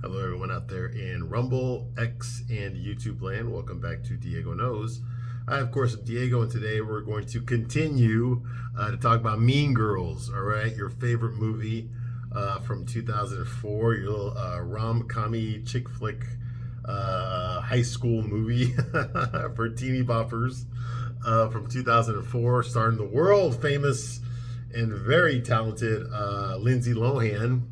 Hello, everyone out there in Rumble, X, and YouTube land. Welcome back to Diego Knows. I, of course, am Diego, and today we're going to continue to talk about Mean Girls, all right? Your favorite movie from 2004, your little rom-commy chick flick high school movie for teeny boppers from 2004, starring the world famous and very talented Lindsay Lohan.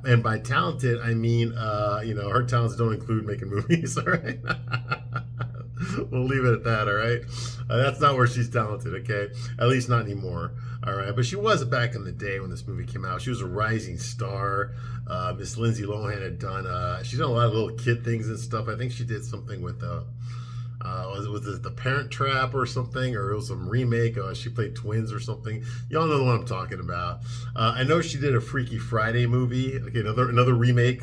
And by talented, I mean, her talents don't include making movies, all right? We'll leave it at that, all right? That's not where she's talented, okay? At least not anymore, all right? But she was back in the day when this movie came out. She was a rising star. Miss Lindsay Lohan had she's done a lot of little kid things and stuff. I think she did something with, was it The Parent Trap or something? Or it was some remake. She played twins or something. Y'all know what I'm talking about. I know she did a Freaky Friday movie. Okay, another remake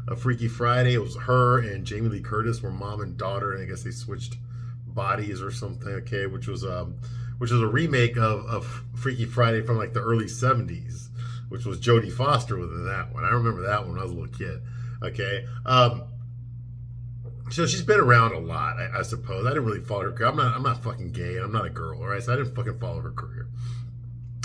of Freaky Friday. It was her and Jamie Lee Curtis were mom and daughter, and I guess they switched bodies or something. Okay, which was a remake of Freaky Friday from like the early '70s, which was Jodie Foster within that one. I remember that one when I was a little kid. Okay. So she's been around a lot, I suppose. I didn't really follow her career. I'm not fucking gay, and I'm not a girl, all right? So I didn't fucking follow her career.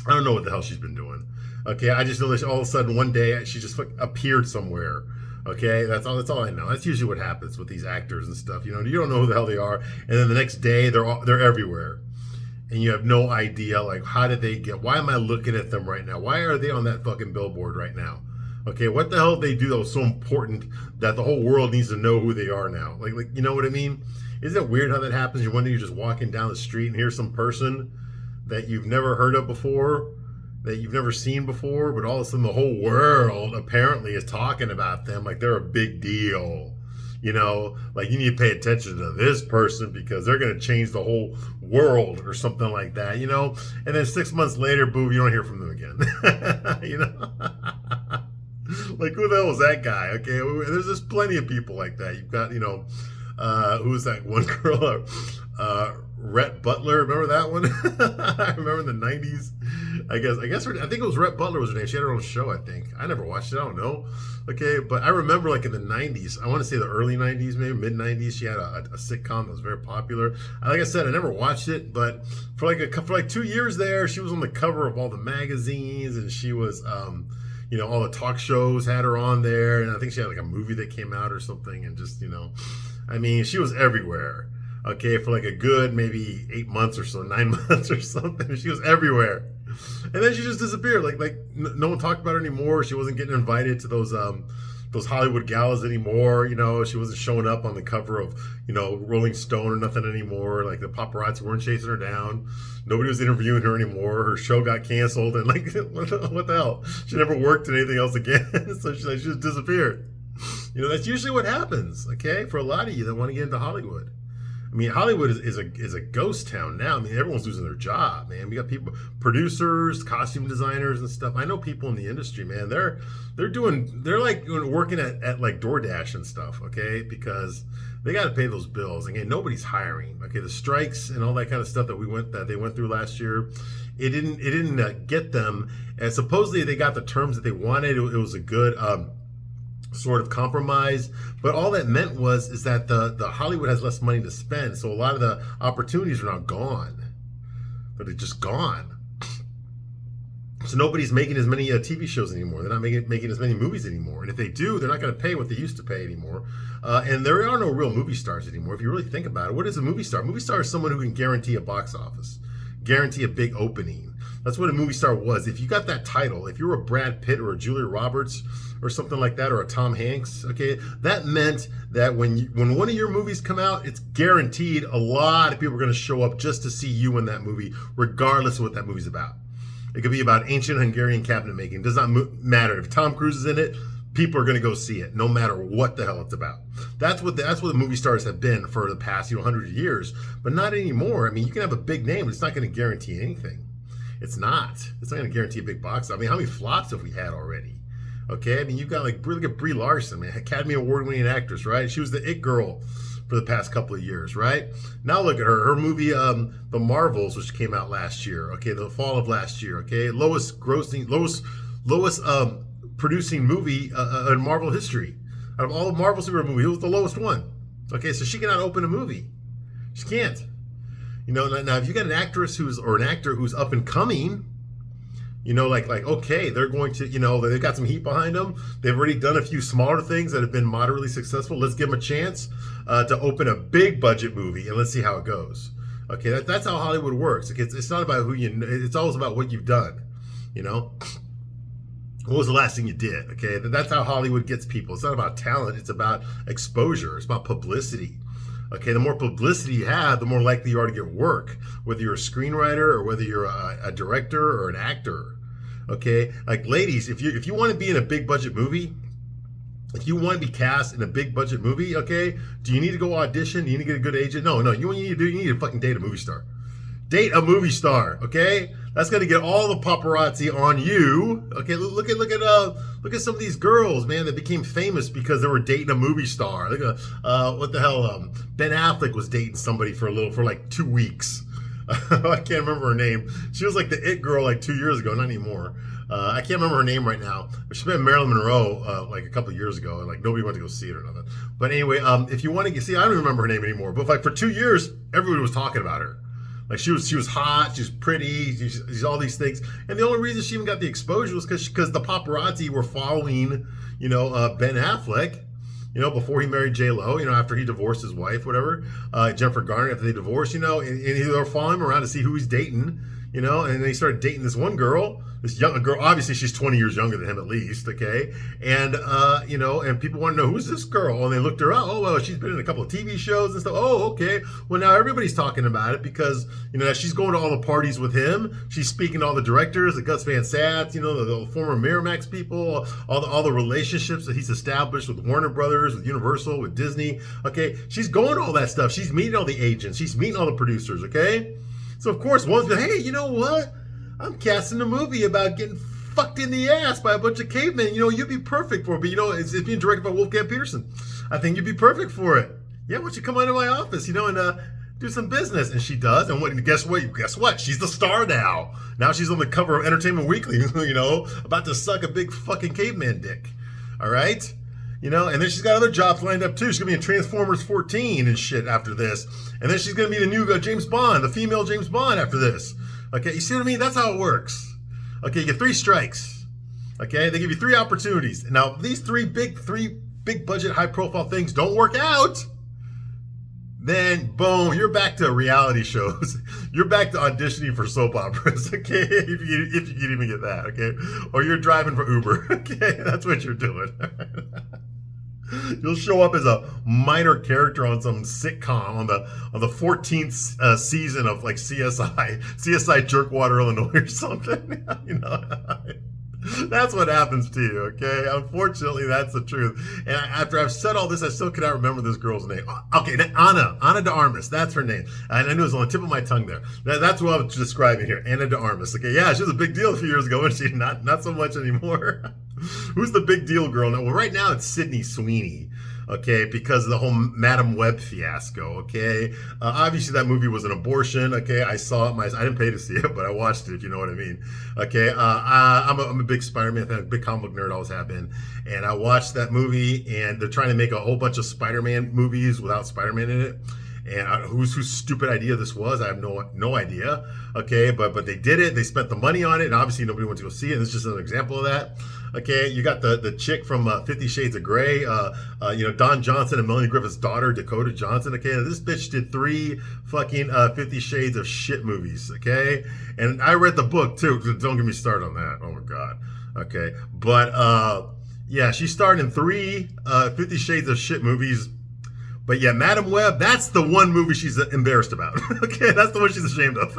I don't know what the hell she's been doing. Okay, I just know that all of a sudden one day she just appeared somewhere. Okay, that's all I know. That's usually what happens with these actors and stuff. You don't know who the hell they are, and then the next day they're everywhere, and you have no idea like how did they get? Why am I looking at them right now? Why are they on that fucking billboard right now? Okay, what the hell did they do that was so important that the whole world needs to know who they are now? Like you know what I mean? Isn't it weird how that happens? You're one day you're just walking down the street and here's some person that you've never heard of before, that you've never seen before, but all of a sudden the whole world apparently is talking about them like they're a big deal. Like you need to pay attention to this person because they're going to change the whole world or something like that, And then 6 months later, boom, you don't hear from them again. Like, who the hell was that guy? Okay, there's just plenty of people like that. You've got, who's that one girl? Rhett Butler. Remember that one? I remember in the 90s. I think it was Rhett Butler was her name. She had her own show, I think. I never watched it. I don't know. Okay, but I remember like in the 90s, I want to say the early 90s, maybe mid 90s, she had a sitcom that was very popular. Like I said, I never watched it, but for like 2 years there, she was on the cover of all the magazines, and she was all the talk shows had her on there, and I think she had like a movie that came out or something, and just, she was everywhere. Okay, for like a good maybe 8 months or so, 9 months or something. She was everywhere. And then she just disappeared. Like no one talked about her anymore. She wasn't getting invited to those Hollywood galas anymore. She wasn't showing up on the cover of, Rolling Stone or nothing anymore. Like the paparazzi weren't chasing her down. Nobody was interviewing her anymore. Her show got canceled, and like what the hell? She never worked in anything else again. So she just disappeared. That's usually what happens, okay? For a lot of you that want to get into Hollywood. Hollywood is a ghost town now. Everyone's losing their job, man. We got people, producers, costume designers, and stuff. I know people in the industry, man. They're like working at like DoorDash and stuff, okay? Because they got to pay those bills. Again, nobody's hiring. Okay, the strikes and all that kind of stuff that they went through last year, it didn't get them. And supposedly they got the terms that they wanted. It was a good. Sort of compromise, but all that meant is that the Hollywood has less money to spend, so a lot of the opportunities are now gone. But they're just gone. So nobody's making as many TV shows anymore. They're not making as many movies anymore. And if they do, they're not going to pay what they used to pay anymore. And there are no real movie stars anymore. If you really think about it, what is a movie star? A movie star is someone who can guarantee a box office, guarantee a big opening. That's what a movie star was. If you got that title, if you were a Brad Pitt or a Julia Roberts or something like that, or a Tom Hanks, okay, that meant that when one of your movies come out, it's guaranteed a lot of people are going to show up just to see you in that movie, regardless of what that movie's about. It could be about ancient Hungarian cabinet making. It does not matter. If Tom Cruise is in it, people are going to go see it, no matter what the hell it's about. That's what the movie stars have been for the past 100 years, but not anymore. You can have a big name, but it's not going to guarantee anything. It's not going to guarantee a big box. How many flops have we had already? Okay, you've got like look at Brie Larson, man, Academy Award-winning actress, right? She was the it girl for the past couple of years, right? Now look at her movie, The Marvels, which came out last year. Okay, the fall of last year. Okay, lowest producing movie in Marvel history. Out of all the Marvel superhero movies, it was the lowest one. Okay, so she cannot open a movie. She can't. You know, now if you got an actress or an actor who's up and coming, you know, like okay, they're going to, you know, they've got some heat behind them. They've already done a few smaller things that have been moderately successful. Let's give them a chance to open a big budget movie, and let's see how it goes. Okay, that's how Hollywood works. It's not about who you know, it's always about what you've done. You know, what was the last thing you did? Okay, that's how Hollywood gets people. It's not about talent. It's about exposure. It's about publicity. Okay, the more publicity you have, the more likely you are to get work, whether you're a screenwriter or whether you're a director or an actor. Okay, like ladies, if you want to be in a big budget movie, if you want to be cast in a big budget movie, okay, do you need to go audition? Do you need to get a good agent? No. You need to fucking date a movie star. Date a movie star, okay? That's gonna get all the paparazzi on you. Okay, look at some of these girls, man, that became famous because they were dating a movie star. Look at what the hell? Ben Affleck was dating somebody for like 2 weeks. I can't remember her name. She was like the it girl like 2 years ago, not anymore. I can't remember her name right now. But she's been Marilyn Monroe like a couple of years ago, and like nobody went to go see it or nothing. But anyway, if you want to see, I don't remember her name anymore. But like for 2 years, everybody was talking about her. Like she was hot, she was pretty, she's all these things, and the only reason she even got the exposure was because the paparazzi were following, you know, Ben Affleck, you know, before he married J-Lo, you know, after he divorced his wife, whatever, Jennifer Garner after they divorced, you know, and they were following him around to see who he's dating, you know, and then he started dating this one girl. This young girl, obviously she's 20 years younger than him at least, okay? And, you know, and people want to know, who's this girl? And they looked her up. Oh, well, she's been in a couple of TV shows and stuff. Oh, okay. Well, now everybody's talking about it because, you know, she's going to all the parties with him. She's speaking to all the directors, the Gus Van Sant, you know, the former Miramax people, all the relationships that he's established with Warner Brothers, with Universal, with Disney, okay? She's going to all that stuff. She's meeting all the agents. She's meeting all the producers, okay? So, of course, one's like, hey, you know what? I'm casting a movie about getting fucked in the ass by a bunch of cavemen. You know, you'd be perfect for it. But, you know, it's being directed by Wolfgang Peterson. I think you'd be perfect for it. Yeah, why don't you come into my office, you know, and do some business? And she does. And guess what? She's the star now. Now she's on the cover of Entertainment Weekly, you know, about to suck a big fucking caveman dick. All right? You know, and then she's got other jobs lined up too. She's going to be in Transformers 14 and shit after this. And then she's going to be the new James Bond, the female James Bond after this. Okay, you see what I mean? That's how it works. Okay, you get 3 strikes. Okay, they give you 3 opportunities. Now, these three big budget, high profile things don't work out, then boom, you're back to reality shows. You're back to auditioning for soap operas. Okay, if you can even get that. Okay, or you're driving for Uber. Okay, that's what you're doing. You'll show up as a minor character on some sitcom on the 14th season of like CSI Jerkwater, Illinois or something. You know, that's what happens to you. Okay, unfortunately, that's the truth. And after I've said all this, I still cannot remember this girl's name. Okay, Ana de Armas. That's her name. And I knew it was on the tip of my tongue there. That's what I was describing here. Ana de Armas. Okay, yeah, she was a big deal a few years ago, and she not so much anymore. Who's the big deal girl now? Well, right now it's Sydney Sweeney, okay, because of the whole Madam Web fiasco, okay? Obviously, that movie was an abortion, okay? I saw it. I didn't pay to see it, but I watched it, if you know what I mean, okay? I'm a big Spider-Man fan, a big comic book nerd, always have been, and I watched that movie, and they're trying to make a whole bunch of Spider-Man movies without Spider-Man in it. And whose stupid idea this was, I have no idea. Okay, but they did it. They spent the money on it, and obviously nobody went to go see it. This is just an example of that. Okay, you got the chick from 50 Shades of Grey, you know, Don Johnson and Melanie Griffith's daughter, Dakota Johnson. Okay, this bitch did 3 fucking 50 Shades of shit movies. Okay, and I read the book too. Don't get me started on that. Oh my god. Okay, but yeah, she starred in 3 50 Shades of shit movies. But yeah, Madam Web, that's the one movie she's embarrassed about. Okay, that's the one she's ashamed of.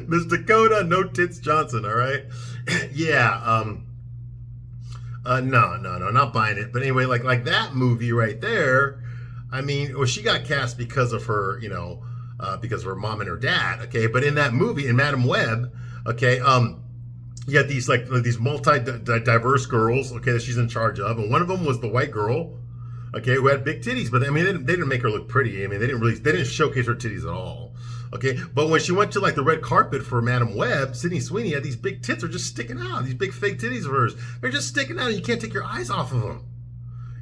Miss Dakota No Tits Johnson, all right? Yeah, no, not buying it. But anyway, like that movie right there, I mean, well, she got cast because of her, you know, because of her mom and her dad, okay? But in that movie, in Madam Web, okay, you got these multi-diverse girls, okay, that she's in charge of, and one of them was the white girl, okay, who had big titties, but I mean, they didn't make her look pretty. I mean, they didn't showcase her titties at all. Okay, but when she went to like the red carpet for Madam Web, Sydney Sweeney had these big tits are just sticking out. These big fake titties of hers, they're just sticking out. And you can't take your eyes off of them.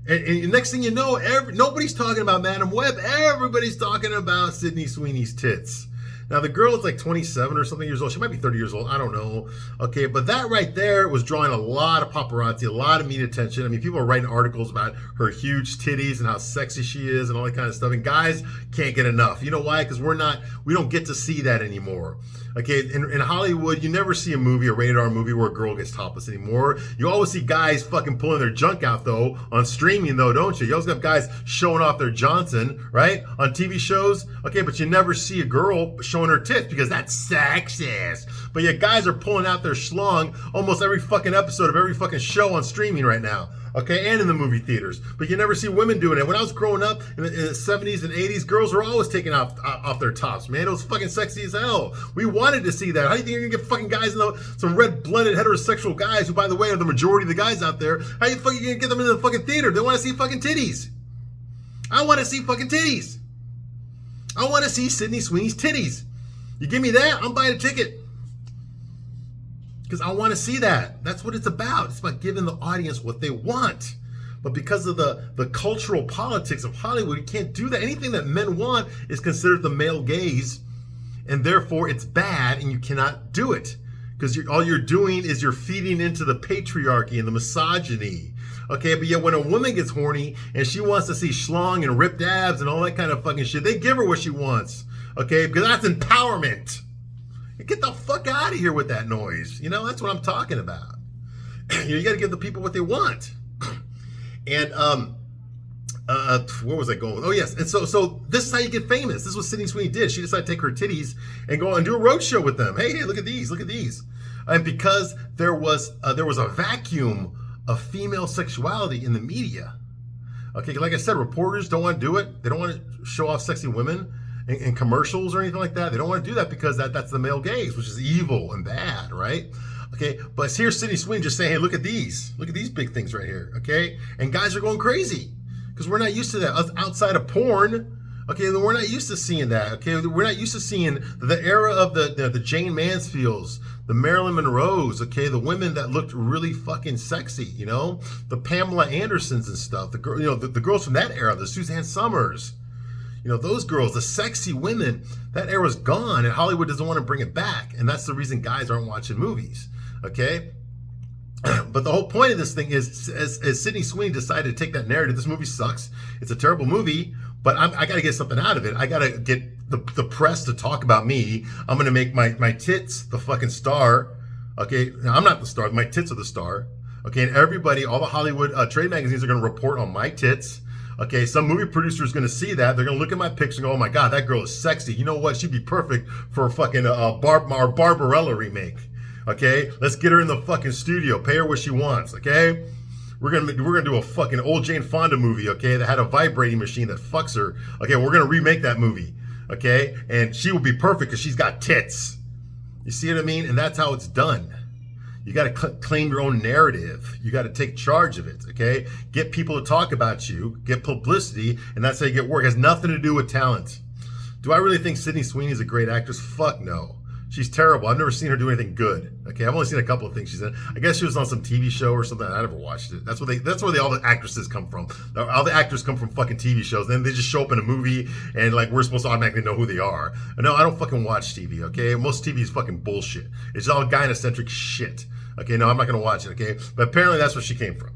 And next thing you know, nobody's talking about Madam Web. Everybody's talking about Sydney Sweeney's tits. Now, the girl is like 27 or something years old. She might be 30 years old. I don't know. Okay, but that right there was drawing a lot of paparazzi, a lot of media attention. I mean, people are writing articles about her huge titties and how sexy she is and all that kind of stuff. And guys can't get enough. You know why? Because we don't get to see that anymore. Okay, in Hollywood, you never see a movie, a rated R movie, where a girl gets topless anymore. You always see guys fucking pulling their junk out, though, on streaming, though, don't you? You always have guys showing off their Johnson, right, on TV shows. Okay, but you never see a girl showing her tits because that's sexist. But yet guys are pulling out their schlong almost every fucking episode of every fucking show on streaming right now. Okay, and in the movie theaters. But you never see women doing it. When I was growing up in the 70s and 80s, girls were always taking off their tops, man. It was fucking sexy as hell. We wanted to see that. How do you think you're going to get fucking guys, some red-blooded heterosexual guys, who, by the way, are the majority of the guys out there, how you fucking going to get them into the fucking theater? They want to see fucking titties. I want to see fucking titties. I want to see Sydney Sweeney's titties. You give me that, I'm buying a ticket. Because I want to see that. That's what it's about. It's about giving the audience what they want. But because of the cultural politics of Hollywood, you can't do that. Anything that men want is considered the male gaze, and therefore it's bad, and you cannot do it. Because all you're doing is you're feeding into the patriarchy and the misogyny. Okay, but yet when a woman gets horny and she wants to see schlong and ripped abs and all that kind of fucking shit, they give her what she wants. Okay, because that's empowerment. Get the fuck out of here with that noise. You know, that's what I'm talking about. You got to give the people what they want. And where was I going? Oh yes, and so this is how you get famous. This is what Sydney Sweeney did. She decided to take her titties and go and do a road show with them. Hey, look at these, look at these. And because there was a vacuum of female sexuality in the media. Okay, like I said, reporters don't want to do it. They don't want to show off sexy women in commercials or anything like that. They don't want to do that because that's the male gaze, which is evil and bad, right? Okay, but here's Sydney Sweeney just saying, hey, look at these big things right here, okay? And guys are going crazy because we're not used to that. Us outside of porn, okay, we're not used to seeing that, okay? We're not used to seeing the era of the Jane Mansfields, the Marilyn Monroes, okay, the women that looked really fucking sexy, you know, the Pamela Andersons and stuff, the girls from that era, the Suzanne Summers. You know, those girls, the sexy women, that era's gone, and Hollywood doesn't want to bring it back. And that's the reason guys aren't watching movies, okay? But the whole point of this thing is, as Sydney Sweeney decided to take that narrative, this movie sucks, it's a terrible movie, but I got to get something out of it. I got to get the press to talk about me. I'm going to make my tits the fucking star, okay? Now, I'm not the star, my tits are the star, okay? And everybody, all the Hollywood trade magazines are going to report on my tits. Okay, some movie producer is going to see that. They're going to look at my picture and go, oh my God, that girl is sexy. You know what? She'd be perfect for a fucking Barbarella remake. Okay, let's get her in the fucking studio. Pay her what she wants. Okay, we're gonna do a fucking old Jane Fonda movie. Okay, that had a vibrating machine that fucks her. Okay, we're gonna remake that movie. Okay, and she will be perfect because she's got tits. You see what I mean? And that's how it's done. You got to claim your own narrative. You got to take charge of it, okay? Get people to talk about you, get publicity, and that's how you get work. It has nothing to do with talent. Do I really think Sydney Sweeney is a great actress? Fuck no. She's terrible. I've never seen her do anything good, okay? I've only seen a couple of things she's in. I guess she was on some TV show or something. I never watched it. That's where all the actresses come from. All the actors come from fucking TV shows. Then they just show up in a movie and like we're supposed to automatically know who they are. No, I don't fucking watch TV, okay? Most TV is fucking bullshit. It's all gynocentric shit. Okay, no, I'm not gonna watch it, okay? But apparently that's where she came from.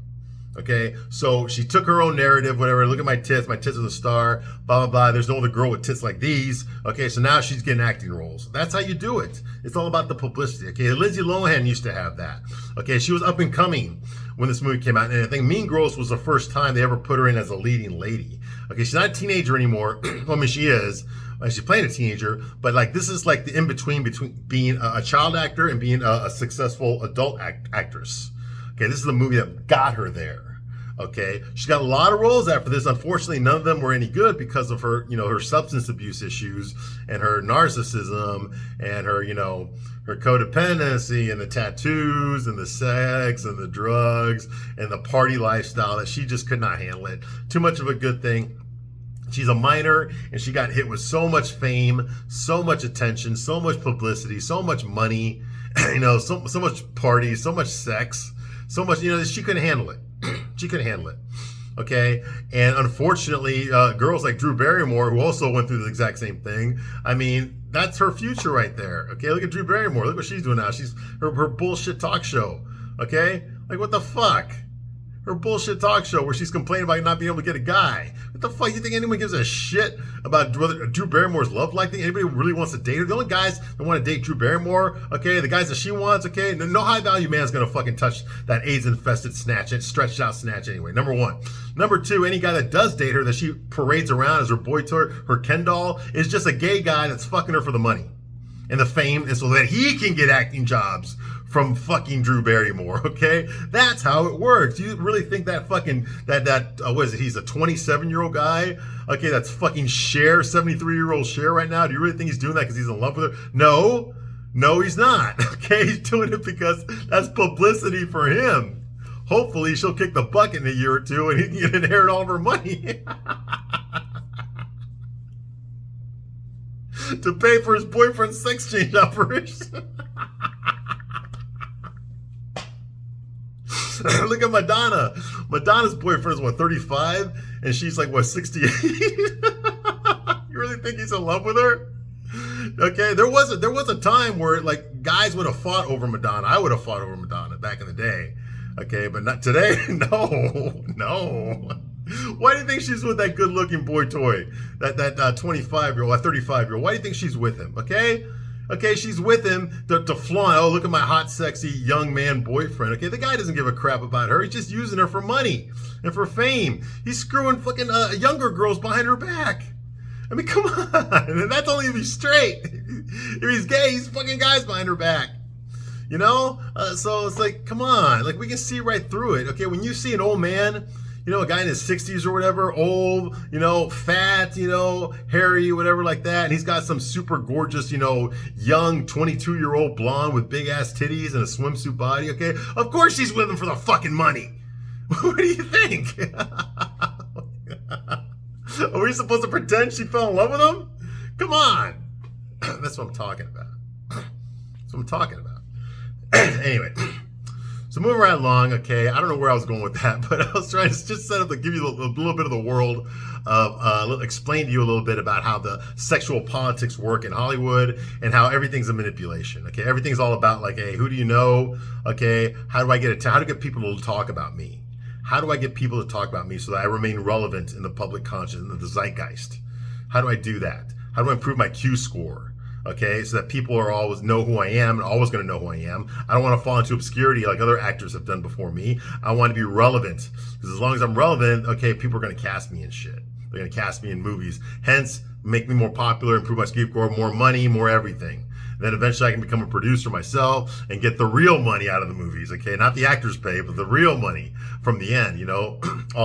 Okay, so she took her own narrative, whatever. Look at my tits are the star, blah, blah, blah. There's no other girl with tits like these. Okay, so now she's getting acting roles. That's how you do it. It's all about the publicity. Okay, Lindsay Lohan used to have that. Okay, she was up and coming when this movie came out. And I think Mean Girls was the first time they ever put her in as a leading lady. Okay, she's not a teenager anymore. Well, I mean, she is. She's playing a teenager, but like this is like the in-between between being a child actor and being a successful adult actress. Okay, this is the movie that got her there. Okay, she got a lot of roles after this. Unfortunately, none of them were any good because of her, her substance abuse issues and her narcissism and her, her codependency and the tattoos and the sex and the drugs and the party lifestyle that she just could not handle it. Too much of a good thing. She's a minor, and she got hit with so much fame, so much attention, so much publicity, so much money, so much parties, so much sex, so much, she couldn't handle it. She couldn't handle it. Okay, and unfortunately, girls like Drew Barrymore, who also went through the exact same thing, I mean, that's her future right there. Okay, look at Drew Barrymore. Look what she's doing now. She's her bullshit talk show. Okay, like what the fuck? Her bullshit talk show where she's complaining about not being able to get a guy. What the fuck? You think anyone gives a shit about whether Drew Barrymore's love life? Think anybody really wants to date her? The only guys that want to date Drew Barrymore, okay, the guys that she wants, okay, no high value man's gonna fucking touch that AIDS infested snatch, stretched out snatch anyway. Number one. Number two, any guy that does date her that she parades around as her boy toy, her Ken doll, is just a gay guy that's fucking her for the money and the fame, and so that he can get acting jobs from fucking Drew Barrymore, okay? That's how it works. You really think that fucking, what is it, he's a 27-year-old guy? Okay, that's fucking Cher, 73-year-old Cher right now. Do you really think he's doing that because he's in love with her? No, he's not, okay? He's doing it because that's publicity for him. Hopefully she'll kick the bucket in a year or two and he can inherit all of her money. To pay for his boyfriend's sex change operation. Look at Madonna. Madonna's boyfriend is what, 35? And she's like, what, 68? You really think he's in love with her? Okay, there was a time where like guys would have fought over Madonna. I would have fought over Madonna back in the day. Okay, but not today. No. Why do you think she's with that good-looking boy toy? That 25-year-old, that 35-year-old. Why do you think she's with him? Okay, she's with him to flaunt. Oh, look at my hot, sexy young man boyfriend. Okay, the guy doesn't give a crap about her. He's just using her for money and for fame. He's screwing fucking younger girls behind her back. I mean, come on. And that's only if he's straight. If he's gay, he's fucking guys behind her back. So it's like, come on. Like, we can see right through it. Okay, when you see an old man, a guy in his 60s or whatever, old, fat, hairy, whatever like that, and he's got some super gorgeous, young 22-year-old blonde with big ass titties and a swimsuit body, okay? Of course she's with him for the fucking money. What do you think? Are we supposed to pretend she fell in love with him? Come on. That's what I'm talking about. That's what I'm talking about. Anyway. So moving right along, okay, I don't know where I was going with that, but I was trying to just set up to give you a little bit of the world of, explain to you a little bit about how the sexual politics work in Hollywood and how everything's a manipulation, okay? Everything's all about like, hey, who do you know, okay? How do I get people to talk about me? How do I get people to talk about me so that I remain relevant in the public consciousness, in the zeitgeist? How do I do that? How do I improve my Q score? Okay, so that people are always know who I am and always going to know who I am. I don't want to fall into obscurity like other actors have done before me. I want to be relevant because as long as I'm relevant, okay, people are going to cast me in shit. They're going to cast me in movies. Hence, make me more popular, improve my Q score, more money, more everything. Then eventually I can become a producer myself and get the real money out of the movies, okay? Not the actors pay, but the real money from the end, all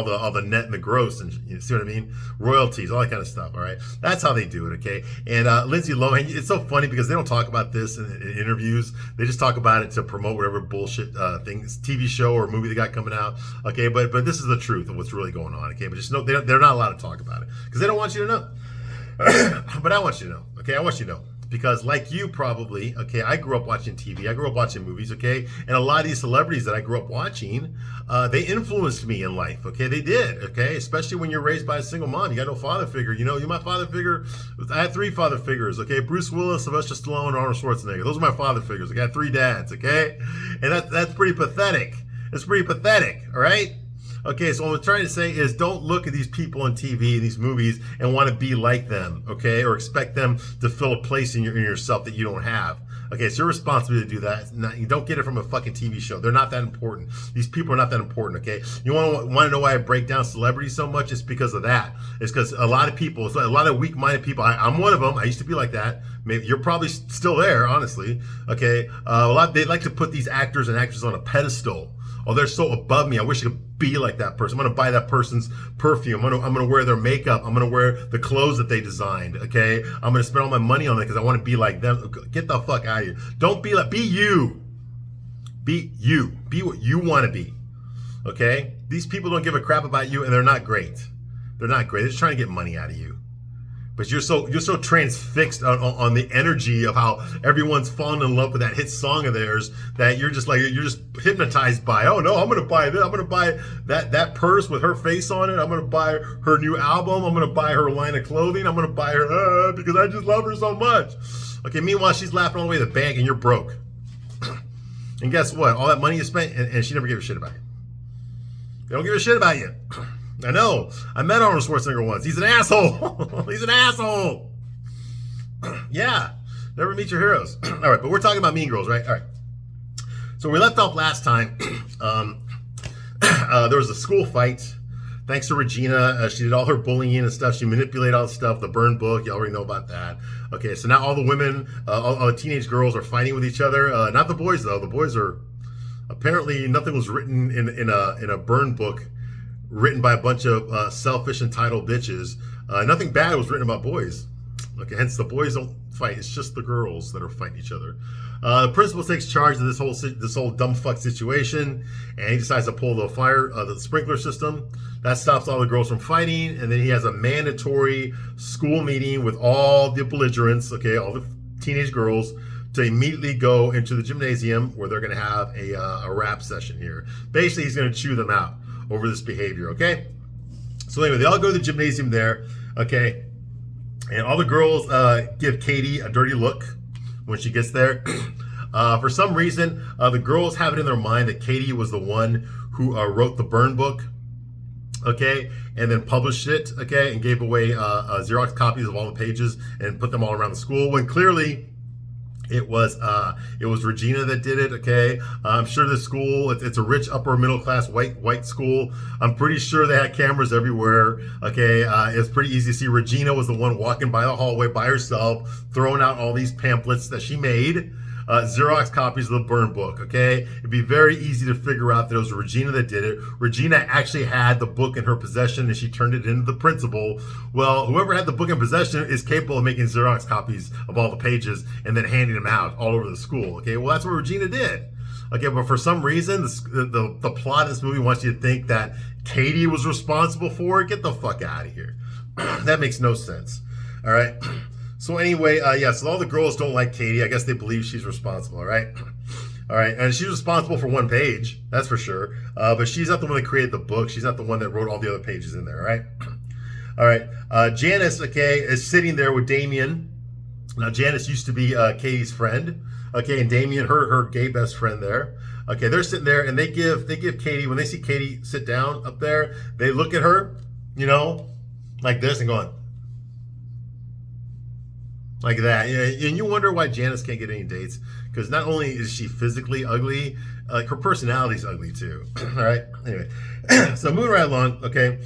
the net and the gross, and you see what I mean? Royalties, all that kind of stuff, all right? That's how they do it, okay? And Lindsay Lohan, it's so funny because they don't talk about this in interviews. They just talk about it to promote whatever bullshit things, TV show or movie they got coming out, okay? But this is the truth of what's really going on, okay? But just know they're not allowed to talk about it because they don't want you to know. But I want you to know, okay? I want you to know. Because like you probably, okay, I grew up watching TV. I grew up watching movies, okay? And a lot of these celebrities that I grew up watching, they influenced me in life, okay? They did, okay? Especially when you're raised by a single mom. You got no father figure. You're my father figure. I had 3 father figures, okay? Bruce Willis, Sylvester Stallone, and Arnold Schwarzenegger. Those are my father figures. I got 3 dads, okay? And that's pretty pathetic. It's pretty pathetic, all right? Okay, so what I'm trying to say is don't look at these people on TV, these movies, and want to be like them, okay? Or expect them to fill a place in yourself that you don't have. Okay, it's your responsibility to do that. You don't get it from a fucking TV show. They're not that important. These people are not that important, okay? You want to know why I break down celebrities so much? It's because of that. It's because a lot of people, a lot of weak-minded people, I'm one of them. I used to be like that. Maybe you're probably still there, honestly, okay? They like to put these actors and actresses on a pedestal. Oh, they're so above me. I wish I could be like that person. I'm going to buy that person's perfume. I'm going to wear their makeup. I'm going to wear the clothes that they designed, okay? I'm going to spend all my money on it because I want to be like them. Get the fuck out of here. Don't be like, be you. Be you. Be what you want to be, okay? These people don't give a crap about you and they're not great. They're not great. They're just trying to get money out of you. But you're so transfixed on the energy of how everyone's fallen in love with that hit song of theirs that you're just hypnotized by. Oh no, I'm gonna buy this. I'm gonna buy that purse with her face on it. I'm gonna buy her new album. I'm gonna buy her line of clothing. I'm gonna buy her because I just love her so much. Okay. Meanwhile, she's laughing all the way to the bank, and you're broke. And guess what? All that money you spent, and she never gave a shit about you. They don't give a shit about you. I know. I met Arnold Schwarzenegger once. He's an asshole. He's an asshole. Yeah. Never meet your heroes. All right, but we're talking about Mean Girls, right? All right. So we left off last time. There was a school fight. Thanks to Regina. She did all her bullying and stuff. She manipulated all the stuff. The burn book. You already know about that. Okay, so now all the women, all the teenage girls are fighting with each other. Not the boys, though. The boys are... Apparently, nothing was written in a burn book written by a bunch of selfish, entitled bitches. Nothing bad was written about boys. Okay, hence the boys don't fight. It's just the girls that are fighting each other. The principal takes charge of this whole dumb fuck situation, and he decides to pull the sprinkler system. That stops all the girls from fighting, and then he has a mandatory school meeting with all the belligerents, okay, all the teenage girls, to immediately go into the gymnasium where they're going to have a rap session here. Basically, he's going to chew them out over this behavior, okay? So anyway, they all go to the gymnasium there, okay? And all the girls give Katie a dirty look when she gets there. For some reason, the girls have it in their mind that Katie was the one who wrote the burn book, okay? And then published it, okay? And gave away Xerox copies of all the pages and put them all around the school, when clearly it was Regina that did it, okay? I'm sure this school, it's a rich upper middle class white school. I'm pretty sure they had cameras everywhere, okay? It's pretty easy to see Regina was the one walking by the hallway by herself, throwing out all these pamphlets that she made, Xerox copies of the burn book, okay? It'd be very easy to figure out that it was Regina that did it. Regina actually had the book in her possession and she turned it into the principal. Well, whoever had the book in possession is capable of making Xerox copies of all the pages and then handing them out all over the school, okay? Well, that's what Regina did. Okay, but for some reason, the plot of this movie wants you to think that Katie was responsible for it. Get the fuck out of here. That makes no sense, all right? So anyway, so all the girls don't like Katie. I guess they believe she's responsible, all right? All right, and she's responsible for one page, that's for sure. But she's not the one that created the book. She's not the one that wrote all the other pages in there, all right? All right, Janice, okay, is sitting there with Damien. Now, Janice used to be Katie's friend, okay, and Damien, her gay best friend there. Okay, they're sitting there, and they give Katie, when they see Katie sit down up there, they look at her, you know, like this and going, like that. Yeah, and you wonder why Janice can't get any dates, because not only is she physically ugly, like her personality's ugly too. All right. Anyway, so moving right along. Okay.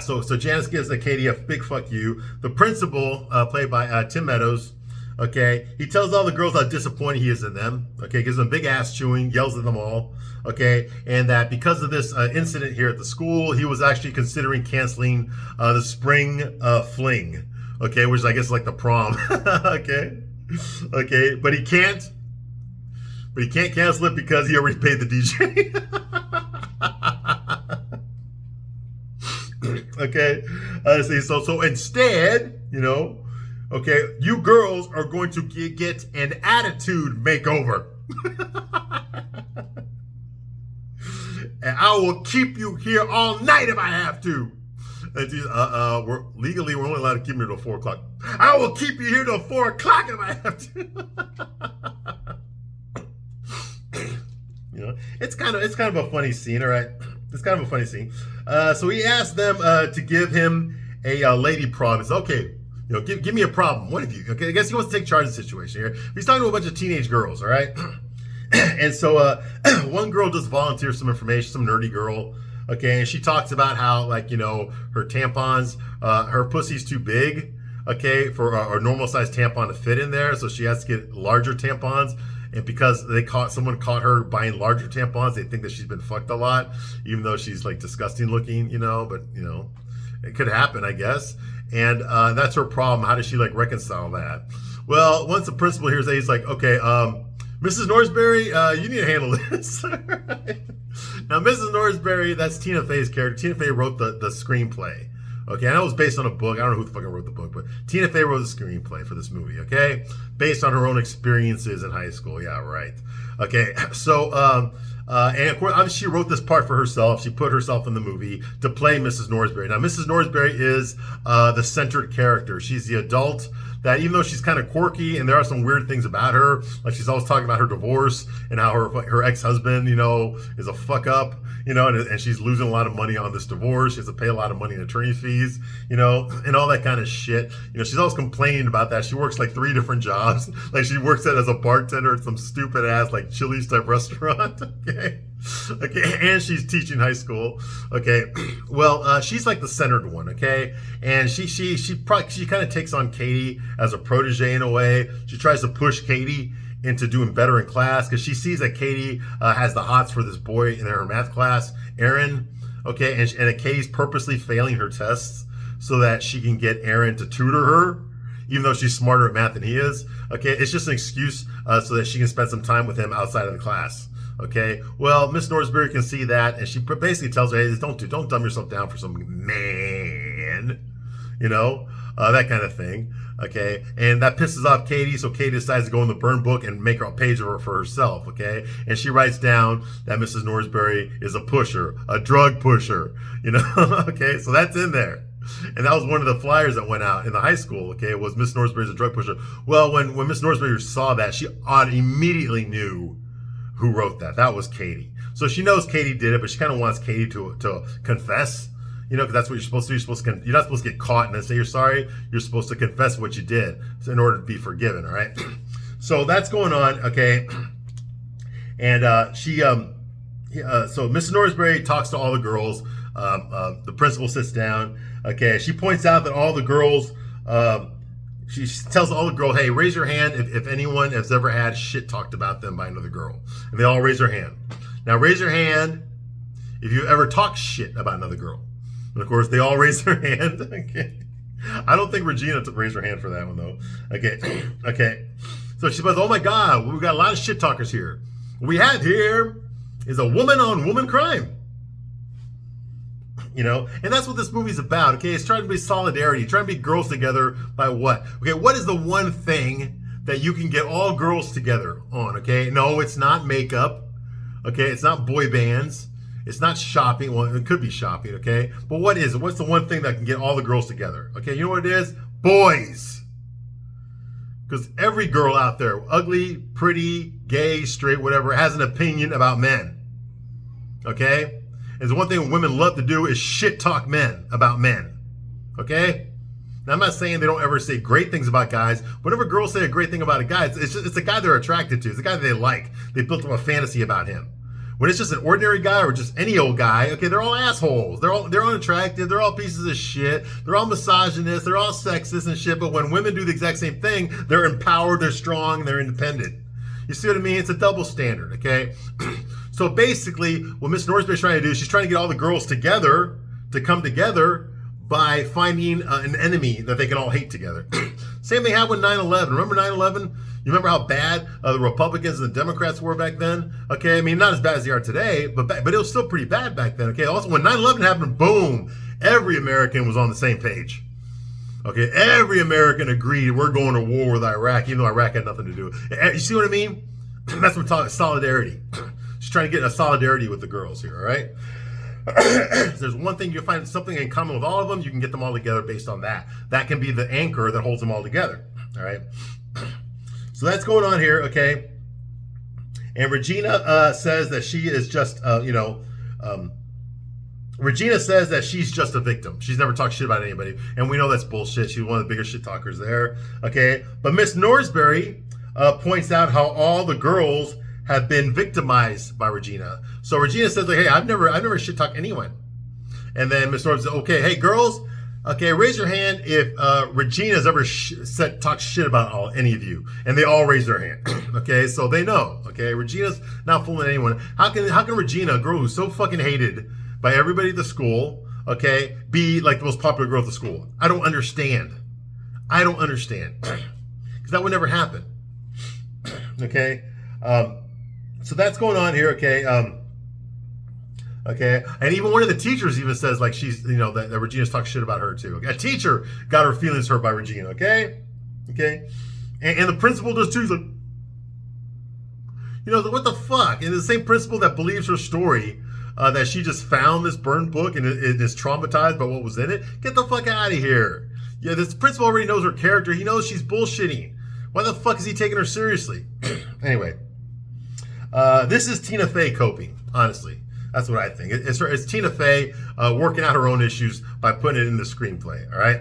So Janice gives Katie a big fuck you. The principal, played by Tim Meadows, okay, he tells all the girls how disappointed he is in them. Okay, gives them big ass chewing, yells at them all. Okay, and that because of this incident here at the school, he was actually considering canceling the spring fling. Okay, which I guess is like the prom. Okay, but he can't cancel it because he already paid the DJ. Okay, so instead, you know, okay, you girls are going to get an attitude makeover. And I will keep you here all night if I have to. We're only allowed to keep you till 4 o'clock. I will keep you here till 4 o'clock if I have to. You know, it's kind of a funny scene, all right? It's kind of a funny scene. So he asked them to give him a lady problem. It's okay, you know, give me a problem. One of you, okay? I guess he wants to take charge of the situation here. He's talking to a bunch of teenage girls, all right? And so one girl just volunteers some information, some nerdy girl. Okay, and she talks about how, like, you know, her tampons, her pussy's too big, okay, for a normal sized tampon to fit in there, so she has to get larger tampons. And because someone caught her buying larger tampons, they think that she's been fucked a lot, even though she's like disgusting looking, you know. But you know, it could happen, I guess. And that's her problem. How does she like reconcile that? Well, once the principal hears that, he's like, okay, Mrs. Norsberry, you need to handle this. Now, Mrs. Norsberry, that's Tina Fey's character. Tina Fey wrote the screenplay. Okay, I know it was based on a book. I don't know who the fucking wrote the book, but Tina Fey wrote the screenplay for this movie, okay? Based on her own experiences in high school. Yeah, right. Okay, so, and of course, obviously she wrote this part for herself. She put herself in the movie to play Mrs. Norsberry. Now, Mrs. Norsberry is the centered character. She's the adult that, even though she's kind of quirky and there are some weird things about her, like she's always talking about her divorce and how her ex-husband, you know, is a fuck up, you know, and she's losing a lot of money on this divorce. She has to pay a lot of money in attorney fees, you know, and all that kind of shit. You know, she's always complaining about that. She works like 3 different jobs. Like she works as a bartender at some stupid ass like Chili's type restaurant. Okay. Okay, and she's teaching high school. Okay, well, she's like the centered one. Okay, and she kind of takes on Katie as a protege in a way. She tries to push Katie into doing better in class because she sees that Katie has the hots for this boy in her math class, Aaron. Okay, and Katie's purposely failing her tests so that she can get Aaron to tutor her, even though she's smarter at math than he is. Okay, it's just an excuse so that she can spend some time with him outside of the class. Okay, well, Miss Norsberry can see that, and she basically tells her, hey, don't dumb yourself down for some man, you know, that kind of thing. Okay, and that pisses off Katie, so Katie decides to go in the burn book and make her a page of her for herself. Okay, and she writes down that Mrs. Norsberry is a pusher, a drug pusher, you know. Okay, so that's in there. And that was one of the flyers that went out in the high school, okay, was Miss Norsberry's a drug pusher. Well, when Miss Norsberry saw that, she immediately knew who wrote that. That was Katie. So she knows Katie did it, but she kind of wants Katie to confess, you know, because that's what you're supposed to do. You're not supposed to get caught and then say you're sorry. You're supposed to confess what you did in order to be forgiven, all right? So that's going on, okay? And so Mrs. Norsberry talks to all the girls. The principal sits down, okay? She points out that all the girls, she tells all the girls, hey, raise your hand if anyone has ever had shit talked about them by another girl. And they all raise their hand. Now, raise your hand if you ever talked shit about another girl. And, of course, they all raise their hand. Okay. I don't think Regina raised her hand for that one, though. Okay. Okay. So she says, oh, my God, we've got a lot of shit talkers here. What we have here is a woman-on-woman crime. You know, and that's what this movie's about, okay? It's trying to be solidarity, trying to be girls together by what? Okay, what is the one thing that you can get all girls together on, okay? No, it's not makeup, okay? It's not boy bands. It's not shopping. Well, it could be shopping, okay? But what is it? What's the one thing that can get all the girls together? Okay, you know what it is? Boys. Because every girl out there, ugly, pretty, gay, straight, whatever, has an opinion about men, okay? And the one thing women love to do is shit talk men about men. Okay? Now, I'm not saying they don't ever say great things about guys. Whenever girls say a great thing about a guy, it's a guy they're attracted to. It's a guy that they like. They built up a fantasy about him. When it's just an ordinary guy or just any old guy, okay, they're all assholes. They're unattractive. They're all pieces of shit. They're all misogynists. They're all sexist and shit. But when women do the exact same thing, they're empowered, they're strong, they're independent. You see what I mean? It's a double standard, okay? So basically, what Miss Norsberry's trying to do is she's trying to get all the girls together to come together by finding an enemy that they can all hate together. Same thing happened with 9/11. Remember 9/11? You remember how bad the Republicans and the Democrats were back then? Okay, I mean, not as bad as they are today, but it was still pretty bad back then, okay? Also, when 9/11 happened, boom, every American was on the same page. Okay, every American agreed we're going to war with Iraq, even though Iraq had nothing to do. You see what I mean? That's what I'm talking solidarity. She's trying to get a solidarity with the girls here, all right? If there's one thing, you'll find something in common with all of them, you can get them all together based on that. That can be the anchor that holds them all together, all right? So that's going on here, okay? And Regina says that she is just, Regina says that she's just a victim. She's never talked shit about anybody. And we know that's bullshit. She's one of the biggest shit talkers there, okay? But Miss Norsberry points out how all the girls have been victimized by Regina. So Regina says, like, hey, I've never shit talked anyone. And then Miss Norsberry says, okay, hey, girls, okay, raise your hand if Regina's ever talked shit about any of you. And they all raise their hand. Okay, so they know. Okay, Regina's not fooling anyone. How can Regina, a girl who's so fucking hated by everybody at the school, okay, be like the most popular girl at the school? I don't understand. Because that would never happen. Okay? So that's going on here, okay? Okay, and even one of the teachers even says like she's, that Regina's talking shit about her too. Okay? A teacher got her feelings hurt by Regina, okay? Okay, and the principal does too. He's like, what the fuck? And the same principal that believes her story, that she just found this burned book and is traumatized by what was in it. Get the fuck out of here. Yeah, this principal already knows her character. He knows she's bullshitting. Why the fuck is he taking her seriously? Anyway, this is Tina Fey coping, honestly. That's what I think. It's Tina Fey working out her own issues by putting it in the screenplay, all right?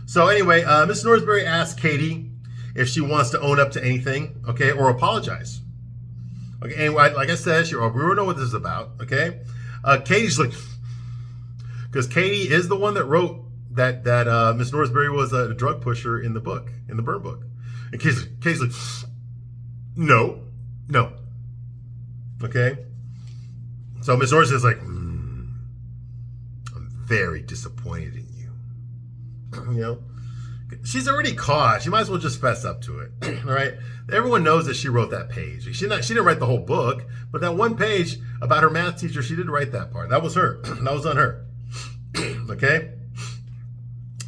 So anyway, Miss Norsberry asks Katie if she wants to own up to anything, okay, or apologize. Okay, and like I said, we don't know what this is about, okay? Katie's like, because Katie is the one that wrote that Miss Norsberry was a drug pusher in the book, in the burn book. And Katie's like, no. Okay? So Miss Norsberry is like, I'm very disappointed in you. She's already caught. She might as well just fess up to it. All right. Everyone knows that she wrote that page. She didn't write the whole book, but that one page about her math teacher, she did write that part. That was her. That was on her. Okay.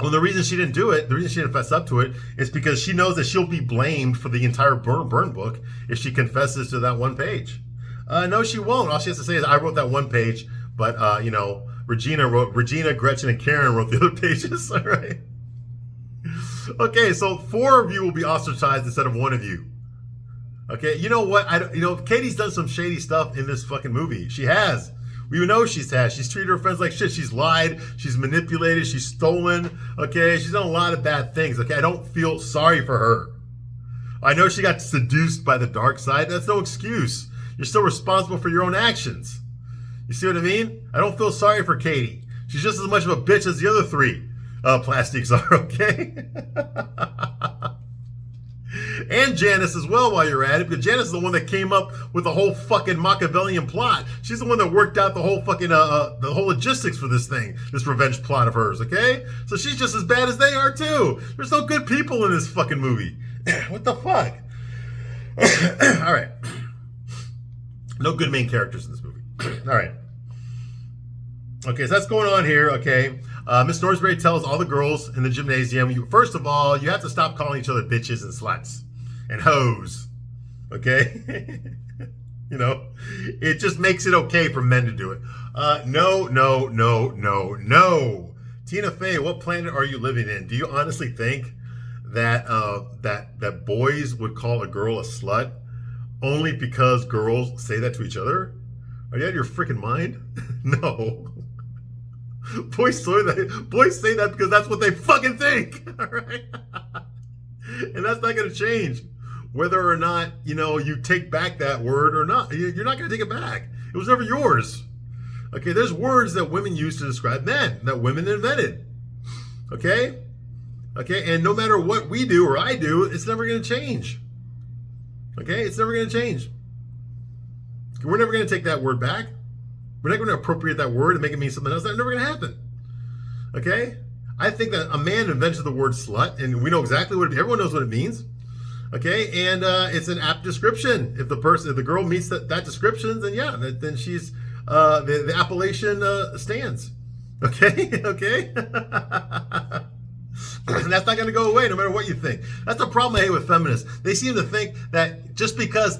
Well, the reason she didn't do it, the reason she didn't fess up to it, is because she knows that she'll be blamed for the entire burn book if she confesses to that one page. No, she won't. All she has to say is, I wrote that one page, but Regina, Gretchen, and Karen wrote the other pages. All right. Okay, so 4 of you will be ostracized instead of 1 of you. Okay, you know what? Katie's done some shady stuff in this fucking movie. She has. We know she's had. She's treated her friends like shit. She's lied. She's manipulated. She's stolen. Okay, she's done a lot of bad things. Okay, I don't feel sorry for her. I know she got seduced by the dark side. That's no excuse. You're still responsible for your own actions. You see what I mean? I don't feel sorry for Katie. She's just as much of a bitch as the other 3 plastics are, okay? And Janice as well, while you're at it, because Janice is the one that came up with the whole fucking Machiavellian plot. She's the one that worked out the whole fucking, the whole logistics for this thing, this revenge plot of hers, okay? So she's just as bad as they are too. There's no good people in this fucking movie. What the fuck? All right. No good main characters in this movie. All right. Okay, so that's going on here, okay? Miss Norsberry tells all the girls in the gymnasium, first of all, you have to stop calling each other bitches and sluts and hoes, okay? It just makes it okay for men to do it. No. Tina Fey, what planet are you living in? Do you honestly think that that boys would call a girl a slut only because girls say that to each other? Are you out of your freaking mind? No. Boys say that because that's what they fucking think. All right? And that's not going to change whether or not, you take back that word or not. You're not going to take it back. It was never yours. Okay, there's words that women use to describe men that women invented. Okay? Okay, and no matter what we do or I do, it's never going to change. Okay, it's never going to change. We're never going to take that word back. We're not going to appropriate that word and make it mean something else. That's never going to happen. Okay? I think that a man invented the word slut, and we know exactly what everyone knows what it means. Okay? And it's an apt description. If the girl meets that description, then yeah, then she's the appellation stands. Okay? Okay? And that's not going to go away no matter what you think. That's the problem I hate with feminists. They seem to think that just because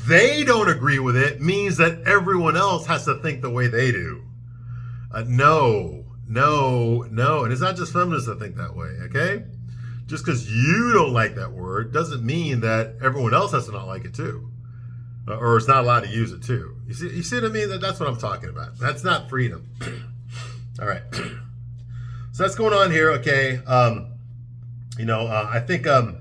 they don't agree with it means that everyone else has to think the way they do. No. And it's not just feminists that think that way, okay? Just because you don't like that word doesn't mean that everyone else has to not like it too. Or is not allowed to use it too. You see what I mean? That's what I'm talking about. That's not freedom. All right. So that's going on here, okay? I think, so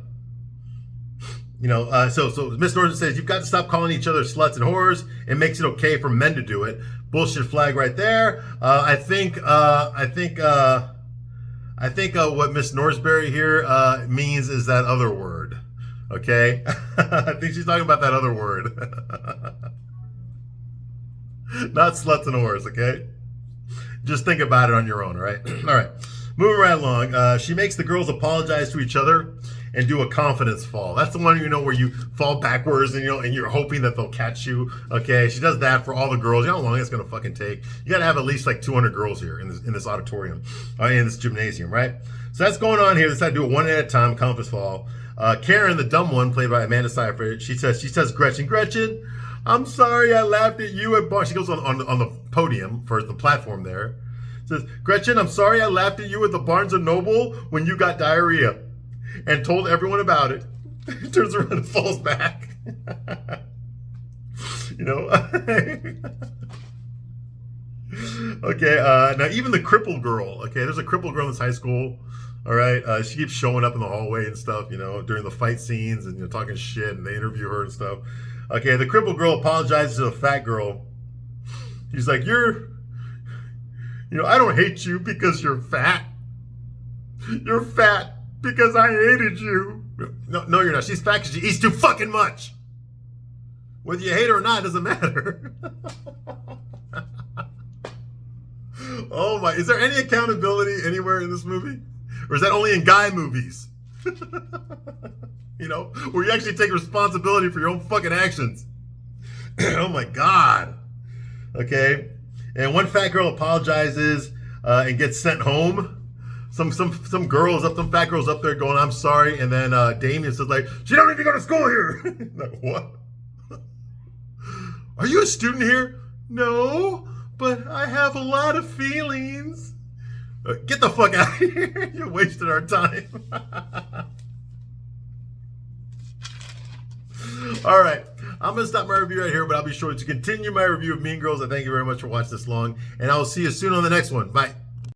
Miss Norton says, you've got to stop calling each other sluts and whores. It makes it okay for men to do it. Bullshit flag right there. I think what Miss Norsberry here means is that other word, okay? I think she's talking about that other word. Not sluts and whores, okay? Just think about it on your own, all right? All right. Moving right along. She makes the girls apologize to each other and do a confidence fall. That's the one, where you fall backwards and and you're hoping that they'll catch you. Okay, she does that for all the girls. You know how long it's gonna fucking take? You gotta have at least like 200 girls here in this auditorium, in this gymnasium, right? So that's going on here. They decide to do it one at a time, confidence fall. Karen, the dumb one, played by Amanda Seyfried, she says, Gretchen, I'm sorry I laughed at you at bar. She goes on the podium for the platform there. Says, Gretchen, I'm sorry I laughed at you at the Barnes & Noble when you got diarrhea and told everyone about it. Turns around and falls back. Okay, now even the crippled girl, okay, there's a crippled girl in this high school, all right, she keeps showing up in the hallway and stuff, during the fight scenes and talking shit, and they interview her and stuff. Okay, the crippled girl apologizes to the fat girl. She's like, I don't hate you because you're fat. You're fat because I hated you. No, you're not. She's fat because she eats too fucking much. Whether you hate her or not, it doesn't matter. Oh my, is there any accountability anywhere in this movie? Or is that only in guy movies? Where you actually take responsibility for your own fucking actions. Oh my God. Okay. And one fat girl apologizes and gets sent home. Some girls up, some fat girls up there going, I'm sorry. And then Damien says like, she don't need to go to school here. Like, what? Are you a student here? No, but I have a lot of feelings. Get the fuck out of here. You're wasting our time. All right. I'm going to stop my review right here, but I'll be sure to continue my review of Mean Girls. I thank you very much for watching this long, and I will see you soon on the next one. Bye.